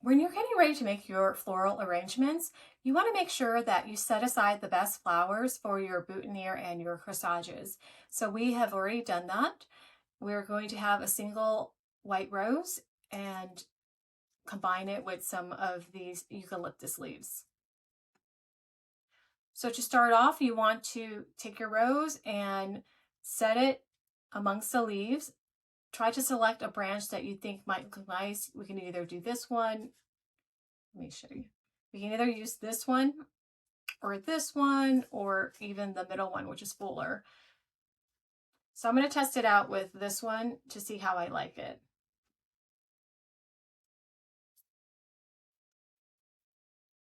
When you're getting ready to make your floral arrangements, you want to make sure that you set aside the best flowers for your boutonniere and your corsages. So we have already done that. We're going to have a single white rose and combine it with some of these eucalyptus leaves. So to start off, you want to take your rose and set it amongst the leaves. Try to select a branch that you think might look nice. We can either do this one. Let me show you. We can either use this one, or even the middle one, which is fuller. So I'm going to test it out with this one to see how I like it.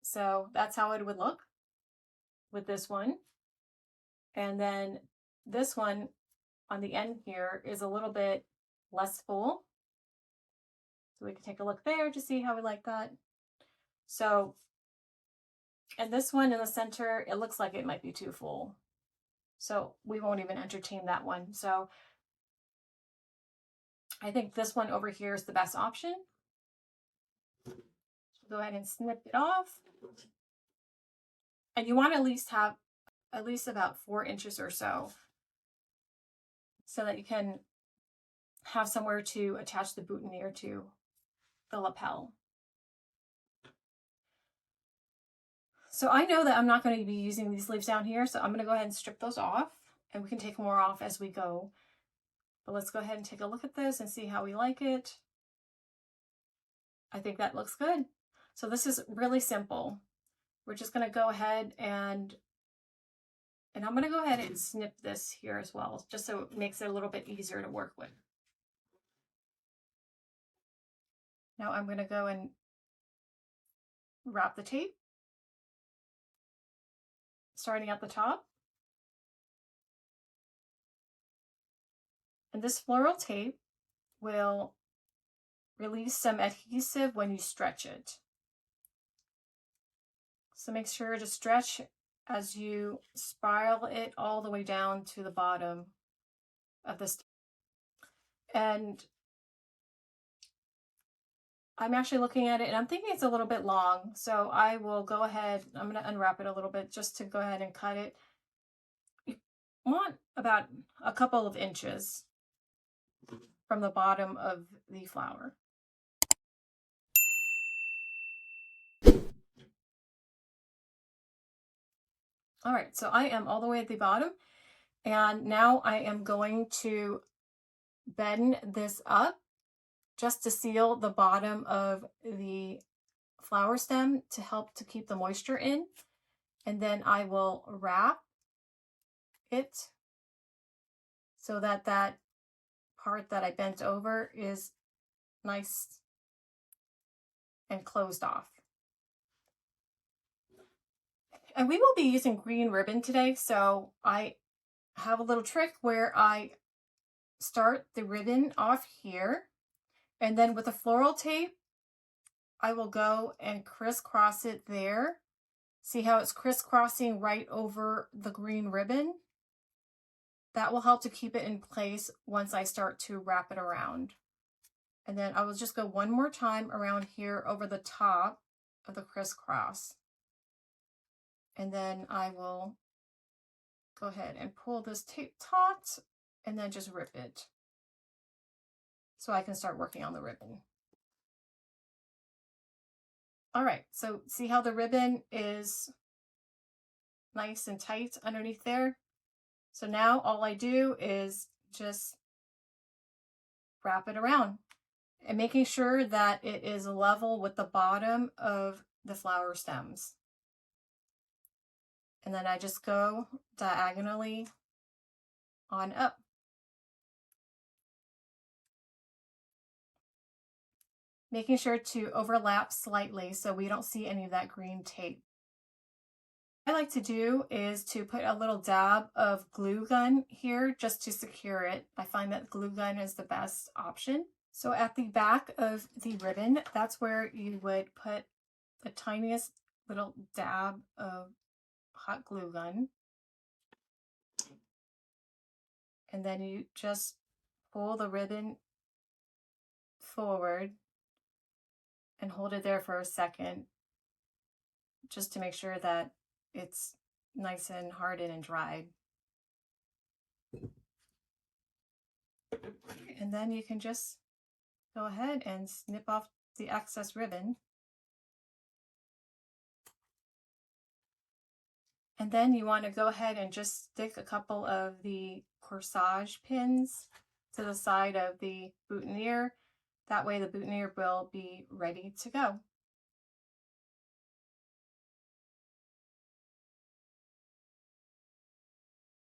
So that's how it would look with this one. And then this one on the end here is a little bit less full. So we can take a look there to see how we like that. So, and this one in the center, it looks like it might be too full. So we won't even entertain that one. So I think this one over here is the best option. Go ahead and snip it off. And you want to at least have at least about 4 inches or so that you can have somewhere to attach the boutonniere to the lapel. So I know that I'm not going to be using these leaves down here, so I'm going to go ahead and strip those off, and we can take more off as we go. But let's go ahead and take a look at this and see how we like it. I think that looks good. So this is really simple. We're just going to go ahead and I'm going to go ahead and snip this here as well, just so it makes it a little bit easier to work with. Now I'm going to go and wrap the tape, starting at the top. And this floral tape will release some adhesive when you stretch it. So make sure to stretch as you spiral it all the way down to the bottom of this. And I'm actually looking at it and I'm thinking it's a little bit long. So I will go ahead, I'm going to unwrap it a little bit just to go ahead and cut it. You want about a couple of inches from the bottom of the flower. All right, so I am all the way at the bottom, and now I am going to bend this up just to seal the bottom of the flower stem to help to keep the moisture in. And then I will wrap it so that that part that I bent over is nice and closed off. And we will be using green ribbon today, so I have a little trick where I start the ribbon off here, and then with the floral tape, I will go and crisscross it there. See how it's crisscrossing right over the green ribbon? That will help to keep it in place once I start to wrap it around. And then I will just go one more time around here over the top of the crisscross. And then I will go ahead and pull this tape taut and then just rip it so I can start working on the ribbon. All right, so see how the ribbon is nice and tight underneath there? So now all I do is just wrap it around and making sure that it is level with the bottom of the flower stems. And then I just go diagonally on up. Making sure to overlap slightly so we don't see any of that green tape. What I like to do is to put a little dab of glue gun here just to secure it. I find that glue gun is the best option. So at the back of the ribbon, that's where you would put the tiniest little dab of hot glue gun. And then you just pull the ribbon forward and hold it there for a second just to make sure that it's nice and hardened and dried. And then you can just go ahead and snip off the excess ribbon. And then you want to go ahead and just stick a couple of the corsage pins to the side of the boutonniere. That way the boutonniere will be ready to go.